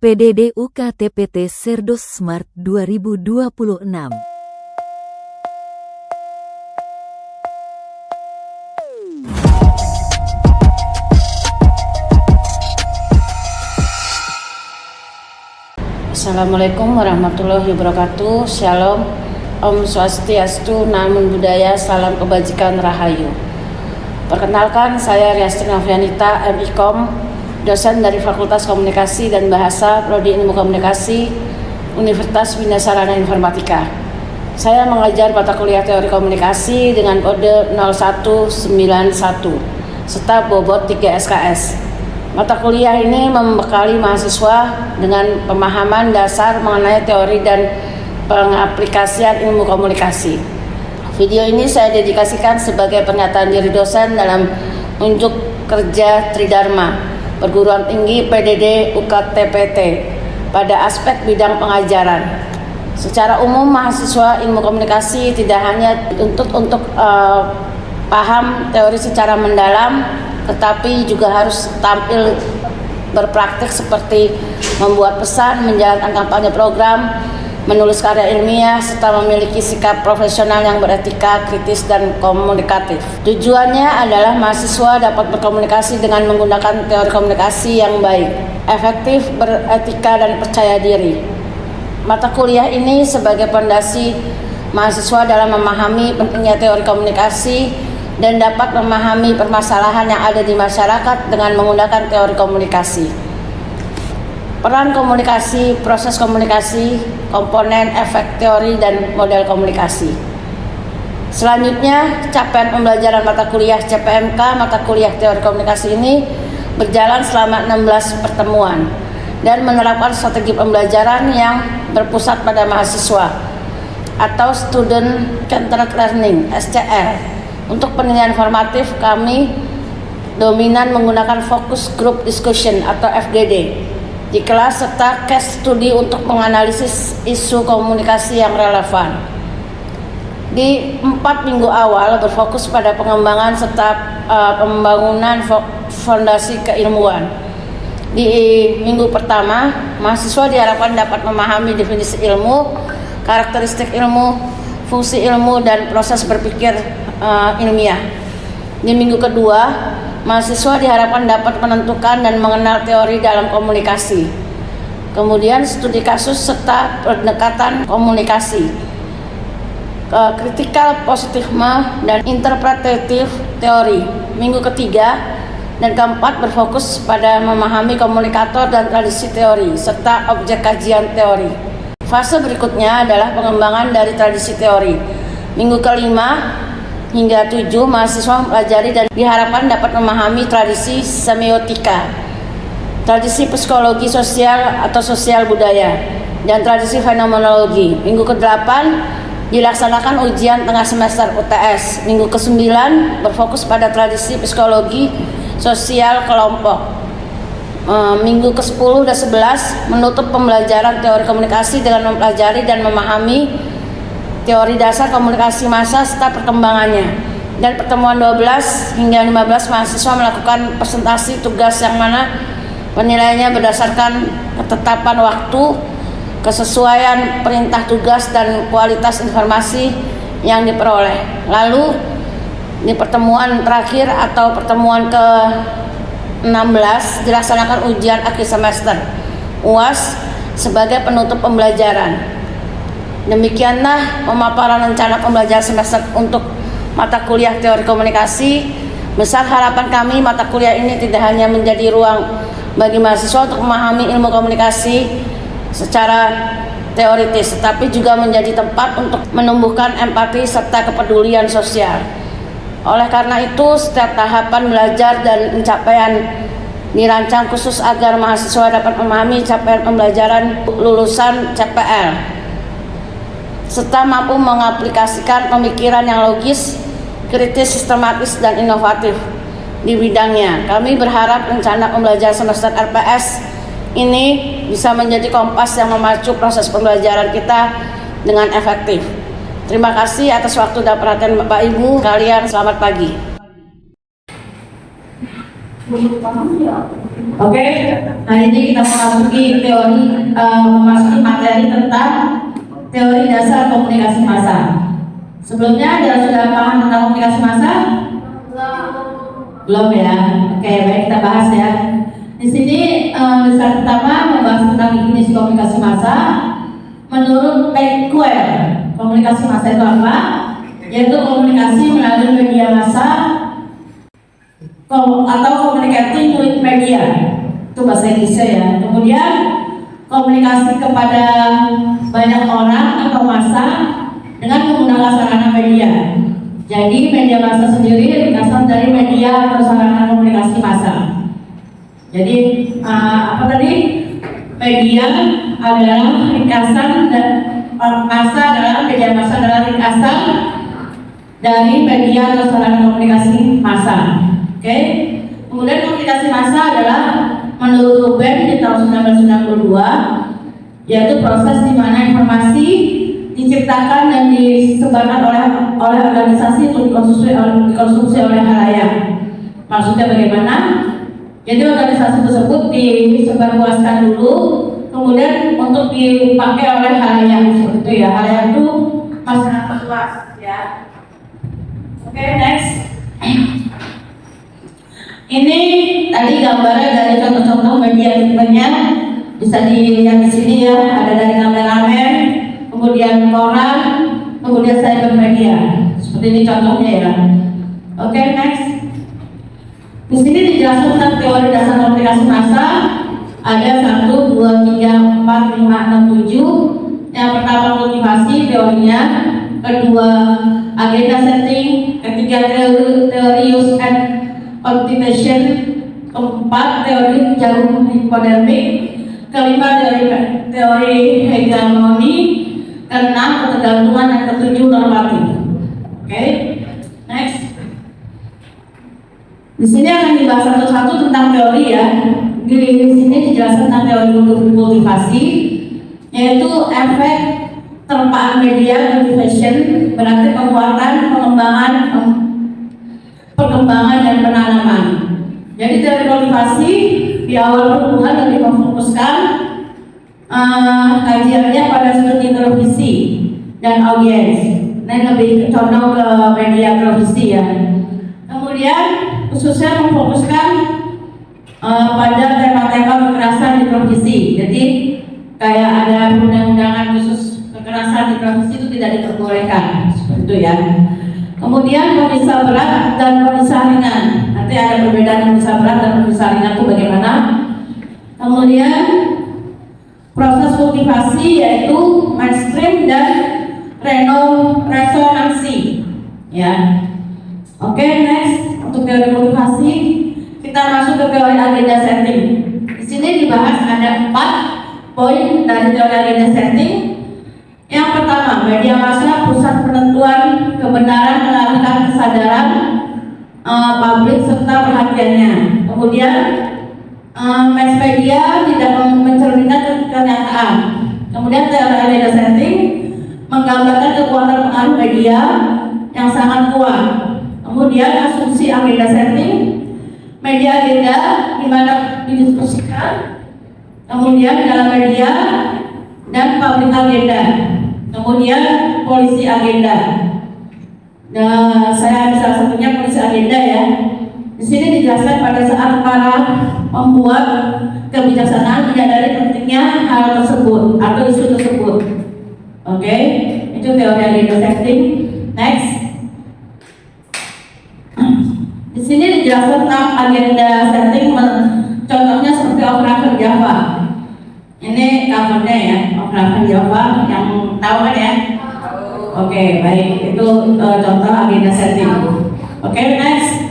PDD UKTPT Cerdos Smart 2026. Assalamualaikum warahmatullahi wabarakatuh. Shalom, Om Swastiastu, Namo Buddhaya, salam kebajikan rahayu. Perkenalkan, saya Riastri Novianita, MIKOM, dosen dari Fakultas Komunikasi dan Bahasa, Prodi Ilmu Komunikasi, Universitas Winasarana Informatika. Saya mengajar mata kuliah Teori Komunikasi dengan kode 0191 serta bobot 3 SKS. Mata kuliah ini membekali mahasiswa dengan pemahaman dasar mengenai teori dan pengaplikasian ilmu komunikasi. Video ini saya dedikasikan sebagai pernyataan diri dosen dalam unjuk kerja Tridharma Perguruan Tinggi PDD UKTPT pada aspek bidang pengajaran. Secara umum, mahasiswa ilmu komunikasi tidak hanya dituntut untuk paham teori secara mendalam, tetapi juga harus tampil berpraktik seperti membuat pesan, menjalankan kampanye program, menulis karya ilmiah, serta memiliki sikap profesional yang beretika, kritis, dan komunikatif. Tujuannya adalah mahasiswa dapat berkomunikasi dengan menggunakan teori komunikasi yang baik, efektif, beretika, dan percaya diri. Mata kuliah ini sebagai fondasi mahasiswa dalam memahami pentingnya teori komunikasi dan dapat memahami permasalahan yang ada di masyarakat dengan menggunakan teori komunikasi. Peran komunikasi, proses komunikasi, komponen, efek teori, dan model komunikasi. Selanjutnya, capaian pembelajaran mata kuliah CPMK, mata kuliah teori komunikasi ini berjalan selama 16 pertemuan dan menerapkan strategi pembelajaran yang berpusat pada mahasiswa atau Student Centered Learning (SCL). Untuk penilaian formatif, kami dominan menggunakan Focus Group Discussion atau FGD di kelas serta case study untuk menganalisis isu komunikasi yang relevan. Di 4 minggu awal berfokus pada pengembangan serta pembangunan fondasi keilmuan. Di minggu pertama, mahasiswa diharapkan dapat memahami definisi ilmu, karakteristik ilmu, fungsi ilmu, dan proses berpikir ilmiah. Di minggu kedua, mahasiswa diharapkan dapat menentukan dan mengenal teori dalam komunikasi. Kemudian studi kasus serta pendekatan komunikasi, critical positisme dan interpretative teori. Minggu ketiga dan keempat berfokus pada memahami komunikator dan tradisi teori serta objek kajian teori. Fase berikutnya adalah pengembangan dari tradisi teori. Minggu kelima hingga 7, mahasiswa mempelajari dan diharapkan dapat memahami tradisi semiotika, tradisi psikologi sosial atau sosial budaya, dan tradisi fenomenologi. Minggu ke-8 dilaksanakan ujian tengah semester UTS. Minggu ke-9 berfokus pada tradisi psikologi sosial kelompok. Minggu ke-10 dan 11 menutup pembelajaran teori komunikasi dengan mempelajari dan memahami teori dasar komunikasi massa serta perkembangannya. Dan pertemuan 12 hingga 15 mahasiswa melakukan presentasi tugas yang mana penilaiannya berdasarkan ketetapan waktu, kesesuaian perintah tugas, dan kualitas informasi yang diperoleh. Lalu di pertemuan terakhir atau pertemuan ke-16 dilaksanakan ujian akhir semester UAS sebagai penutup pembelajaran. Demikianlah pemaparan rencana pembelajaran semester untuk mata kuliah teori komunikasi. Besar harapan kami mata kuliah ini tidak hanya menjadi ruang bagi mahasiswa untuk memahami ilmu komunikasi secara teoritis, tetapi juga menjadi tempat untuk menumbuhkan empati serta kepedulian sosial. Oleh karena itu, setiap tahapan belajar dan pencapaian dirancang khusus agar mahasiswa dapat memahami capaian pembelajaran lulusan CPL serta mampu mengaplikasikan pemikiran yang logis, kritis, sistematis, dan inovatif di bidangnya. Kami berharap rencana pembelajaran semester RPS ini bisa menjadi kompas yang memacu proses pembelajaran kita dengan efektif. Terima kasih atas waktu dan perhatian Bapak Ibu sekalian. Selamat pagi. Oke, hari ini kita memasuki memasuki materi tentang teori dasar komunikasi massa. Sebelumnya sudah paham tentang komunikasi massa? Belum ya. Oke, baik, kita bahas ya. Di sini dasar pertama membahas tentang definisi komunikasi massa. Menurut Becquerel, komunikasi massa itu apa? Yaitu komunikasi melalui media massa atau communicating with media, itu bahasa Inggrisnya ya. Kemudian komunikasi kepada banyak orang atau massa dengan menggunakan sarana media. Jadi media massa sendiri berasal dari media atau sarana komunikasi massa. Jadi apa tadi? Media adalah ringkasan dan massa adalah media massa adalah ringkasan dari media atau sarana komunikasi massa. Oke. Kemudian komunikasi massa adalah menurut Ruben di tahun 1992, yaitu proses di mana informasi diciptakan dan disebarkan oleh organisasi untuk dikonsumsi oleh halayak. Maksudnya bagaimana? Jadi organisasi tersebut disebarluaskan dulu, kemudian untuk dipakai oleh halayak seperti itu ya. Halayak itu masyarakat luas ya. Oke, next. Ini tadi gambarnya dari contoh-contoh media tipenya, bisa dilihat di sini ya. Ada dari kameramen, kemudian koran, kemudian cyber media. Seperti ini contohnya ya. Oke, next. Di sini dijelaskan tentang teori dasar komunikasi massa. Ada 1, 2, 3, 4, 5, 6, 7. Yang pertama motivasi teorinya, kedua agenda setting, ketiga teori use and motivation, keempat teori jarum hipodermik, kelima teori hegemoni, keenam ketergantungan, dan ketujuh normatif. Oke, next. Di sini akan dibahas satu-satu tentang teori ya. Di sini dijelaskan tentang teori motivasi, yaitu efek terpaan media motivation, berarti penguatan, perkembangan dan penanaman. Jadi teori motivasi di awal pertumbuhan lebih memfokuskan kajiannya pada studi televisi dan audiens. Nah, lebih condong ke media televisi ya. Kemudian khususnya memfokuskan pada tema-tema kekerasan di televisi. Jadi kayak ada undang-undangan khusus kekerasan di televisi itu tidak diperbolehkan, seperti itu ya. Kemudian kondisi berat dan kondisi ringan. Nanti ada perbedaan kondisi berat dan kondisi ringan itu bagaimana. Kemudian proses motivasi yaitu mainstream dan resonansi. Ya. Oke, next. Untuk teori motivasi, kita masuk ke teori agenda setting. Di sini dibahas ada 4 poin dari teori agenda setting. Yang pertama, media massa pusat penentuan kebenaran mengalihkan kesadaran publik serta perhatiannya. Kemudian mass media tidak mencerminkan kenyataan. Kemudian teori agenda setting menggambarkan kekuatan pengaruh media yang sangat kuat. Kemudian asumsi agenda setting, media agenda di mana didiskusikan, kemudian dalam media dan public agenda, kemudian polisi agenda. Nah, saya ambil salah satunya polisi agenda ya. Di sini dijelaskan pada saat para pembuat kebijaksanaan menyadari pentingnya hal tersebut atau isu tersebut. Oke, itu teori agenda setting. Next. Di sini dijelaskan tentang agenda setting, contohnya seperti operator Java. Ini covernya ya, operator Java yang tahu kan ya? Oke, baik, itu contoh agenda setting. Oke, next.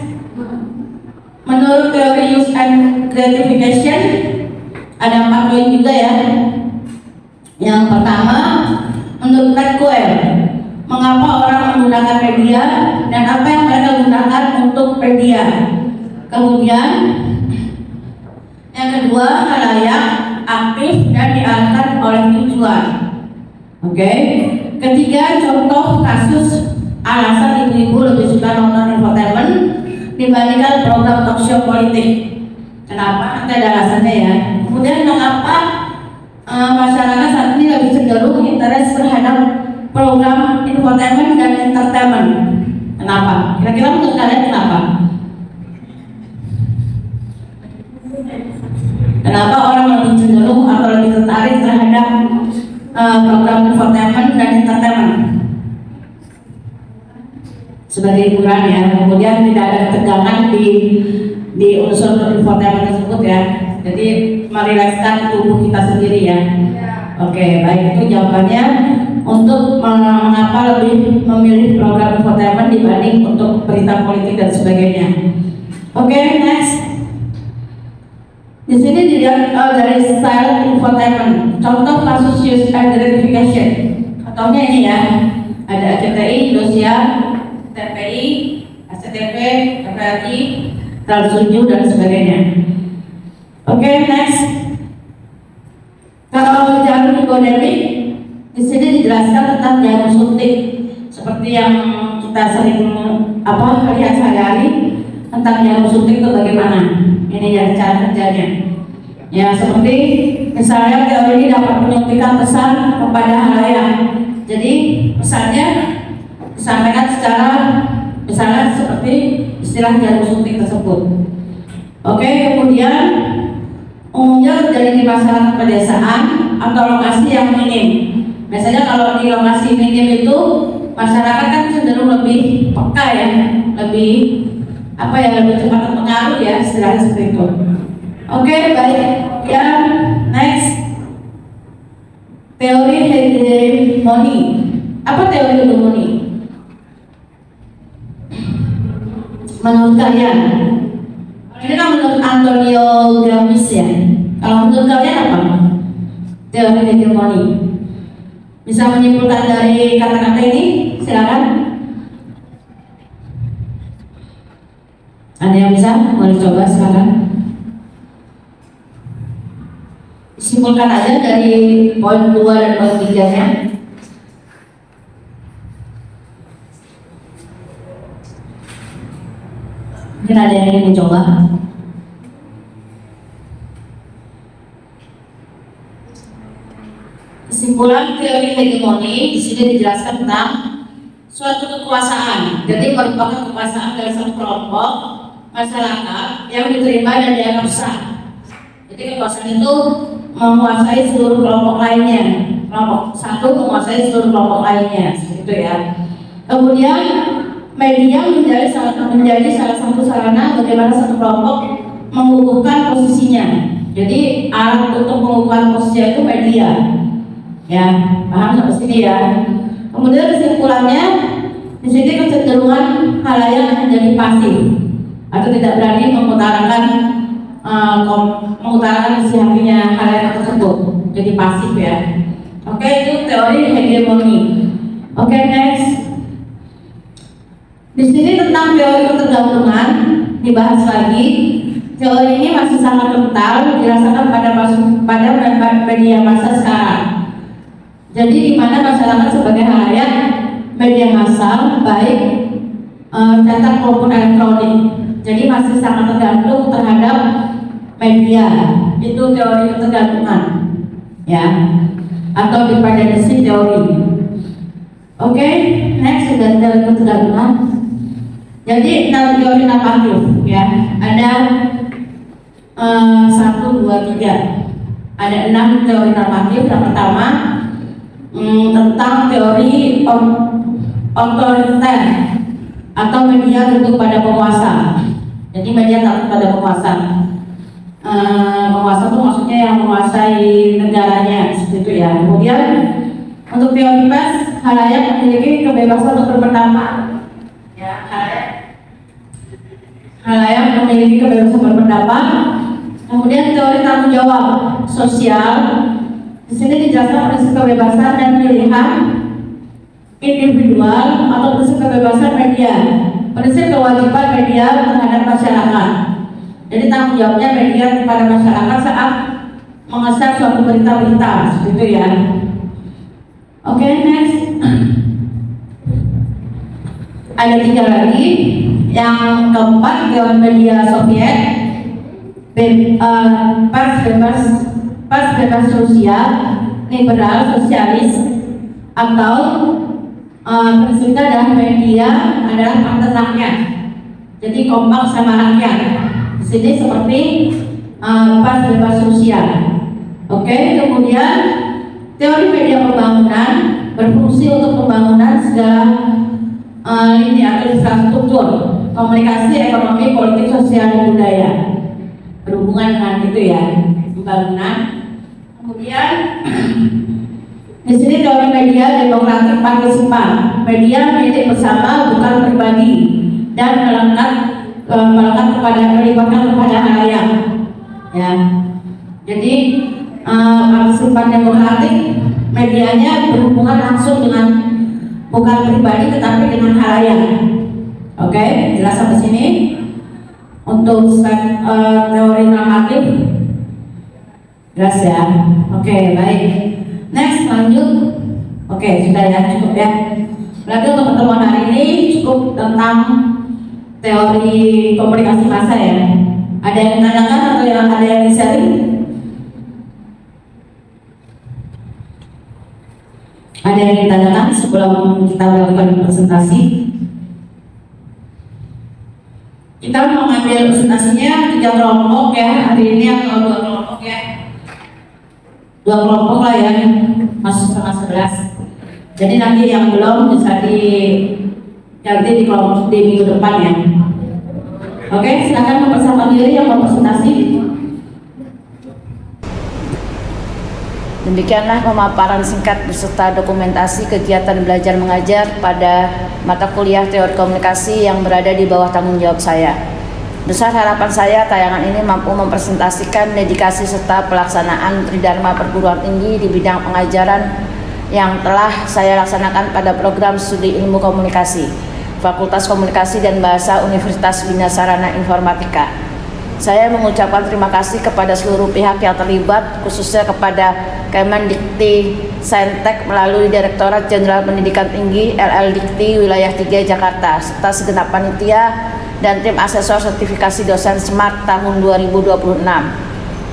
Menurut teori use and gratification ada 4 poin juga ya. Yang pertama, menurut Becquerel, mengapa orang menggunakan media dan apa yang mereka gunakan untuk media. Kemudian yang kedua, halayak aktif dan diarahkan oleh tujuan. Oke. Ketiga, contoh kasus alasan ibu-ibu lebih suka nonton infotainment dibandingkan program talk show politik. Kenapa? Nanti ada alasannya ya. Kemudian mengapa masyarakat saat ini lebih cenderung interest terhadap program infotainment dan entertainment? Kenapa? Kira-kira menurut kalian kenapa? Kenapa orang lebih cenderung atau lebih tertarik terhadap program infotainment dan entertainment? Sebagai hiburan ya, kemudian tidak ada ketegangan di unsur infotainment tersebut ya. Jadi merilekskan tubuh kita sendiri ya. Oke, baik, itu jawabannya untuk mengapa lebih memilih program infotainment dibanding untuk berita politik dan sebagainya. Oke, next. Di sini dilihat dari style infotainment. Contoh kasus use and gratification. Contohnya ini ya, ada RCTI, Indosiar, TPI, SCTV, TVRI, Trans 7 dan sebagainya. Oke, next. Kalau jarum ergonomik, di sini dijelaskan tentang jarum suntik, seperti yang kita sering lihat sehari-hari tentang jarum suntik itu bagaimana. Ini ya cara kerjanya. Ya, seperti misalnya teori ini dapat menyuntikkan pesan kepada halayak. Jadi pesannya disampaikan secara misalnya seperti istilah jarum suntik tersebut. Oke, kemudian umumnya terjadi di masyarakat pedesaan atau lokasi yang minim. Biasanya kalau di lokasi minim itu masyarakat kan cenderung lebih peka ya, lebih lebih cepat terpengaruh ya, istilahnya seperti itu. Oke, baik. Ya, next. Teori hegemoni. Apa teori hegemoni? Menurut kalian? Ini kan menurut Antonio Gramsci ya. Kalau menurut kalian apa? Teori hegemoni. Bisa menyimpulkan dari kata-kata ini? Silakan. Ada yang bisa? Boleh coba sekarang. Simpulkan aja dari poin 2 dan poin 3-nya. Mungkin ada yang ingin mencoba. Kesimpulan teori hegemoni di sini dijelaskan tentang suatu kekuasaan. Jadi merupakan kekuasaan dari satu kelompok masyarakat yang diterima dan dianggap sah. Jadi kekuasaan itu menguasai seluruh kelompok lainnya. Kelompok satu menguasai seluruh kelompok lainnya, gitu ya. Kemudian media menjadi salah satu sarana bagaimana satu kelompok mengukuhkan posisinya. Jadi alat untuk mengukuhkan posisinya itu media. Ya, paham sampai sini ya. Kemudian kesimpulannya di sini kecenderungan halayak menjadi pasif atau tidak berani mengutarakan isi hatinya halayak tersebut, jadi pasif ya. Oke, itu teori hegemoni. Oke, next. Di sini tentang teori ketergantungan dibahas lagi. Teori ini masih sangat kental dirasakan pada media massa sekarang. Jadi di mana masyarakat sebagai halayak media massal baik cetak maupun elektronik. Jadi masih sangat tergantung terhadap media. Itu teori ketergantungan, ya, atau dependency teori. Oke, next sudah teori ketergantungan. Jadi teori normatif, ya, ada 1, 2, 3. Ada 6 teori normatif. Yang pertama tentang teori otoriter atau media tunduk pada penguasa. Jadi media tunduk pada penguasa. Penguasa itu maksudnya yang menguasai negaranya, seperti itu ya. Kemudian untuk teori pers, halayak memiliki kebebasan untuk berpendapat. Ya, halayak memiliki kebebasan berpendapat. Kemudian teori tanggung jawab sosial. Di sini dijelaskan prinsip kebebasan dan pilihan individual atau prinsip kebebasan media, prinsip kewajiban media terhadap masyarakat. Jadi tanggung jawabnya media kepada masyarakat saat mengeser suatu berita-berita, seperti itu ya. Oke, next. Ada 3 lagi. Yang keempat, teori media Soviet. pers bebas sosial, liberal, sosialis, atau prinsipnya adalah media adalah partai rakyat. Jadi kompak sama rakyat. Di sini seperti pers bebas sosial. Oke, kemudian teori media pembangunan berfungsi untuk pembangunan segala lini atau infrastruktur, komunikasi, ekonomi, politik, sosial, dan budaya. Berhubungan dengan itu ya, pembangunan. Kemudian di sini teori media demokratik partisipan, media milik bersama bukan pribadi dan melekat melibatkan kepada halayak. Ya, jadi partisipan demokratik medianya berhubungan langsung dengan bukan pribadi tetapi dengan halayak. Oke, jelas sampai sini. Untuk teori normatif jelas ya. Oke, baik. Next, lanjut. Oke, sudah ya, cukup ya. Berarti untuk pertemuan hari ini cukup tentang teori komunikasi massa ya. Ada yang menanyakan atau ada yang di-sharing? Ada yang ditanyakan sebelum kita melakukan presentasi? Kita mau ngambil presentasinya 3 kelompok ya, hari ini atau 2 kelompok ya. 2 kelompok lah ya, masuk setengah 11. Jadi nanti yang belum bisa diganti di kelompok di minggu depan ya. Oke, silakan mempersiapkan diri yang mau presentasi. Demikianlah pemaparan singkat beserta dokumentasi kegiatan belajar mengajar pada mata kuliah teori komunikasi yang berada di bawah tanggung jawab saya. Besar harapan saya tayangan ini mampu mempresentasikan dedikasi serta pelaksanaan tridharma perguruan tinggi di bidang pengajaran yang telah saya laksanakan pada program studi ilmu komunikasi, Fakultas Komunikasi dan Bahasa Universitas Bina Sarana Informatika. Saya mengucapkan terima kasih kepada seluruh pihak yang terlibat, khususnya kepada Kemendikti Saintek melalui Direktorat Jenderal Pendidikan Tinggi LL.Dikti Wilayah 3 Jakarta, serta segenap panitia dan tim asesor sertifikasi dosen SMART tahun 2026.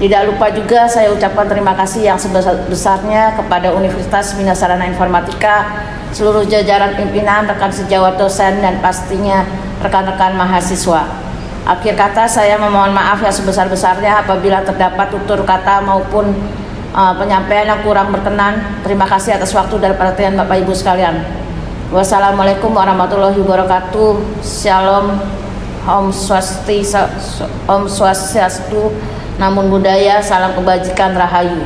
Tidak lupa juga saya ucapkan terima kasih yang sebesar-besarnya kepada Universitas Bina Sarana Informatika, seluruh jajaran pimpinan, rekan sejawat dosen, dan pastinya rekan-rekan mahasiswa. Akhir kata, saya memohon maaf yang sebesar-besarnya apabila terdapat tutur kata maupun penyampaian yang kurang berkenan. Terima kasih atas waktu dan perhatian Bapak Ibu sekalian. Wassalamualaikum warahmatullahi wabarakatuh. Shalom, Om Swastiastu, Namo Buddhaya, salam kebajikan, Rahayu.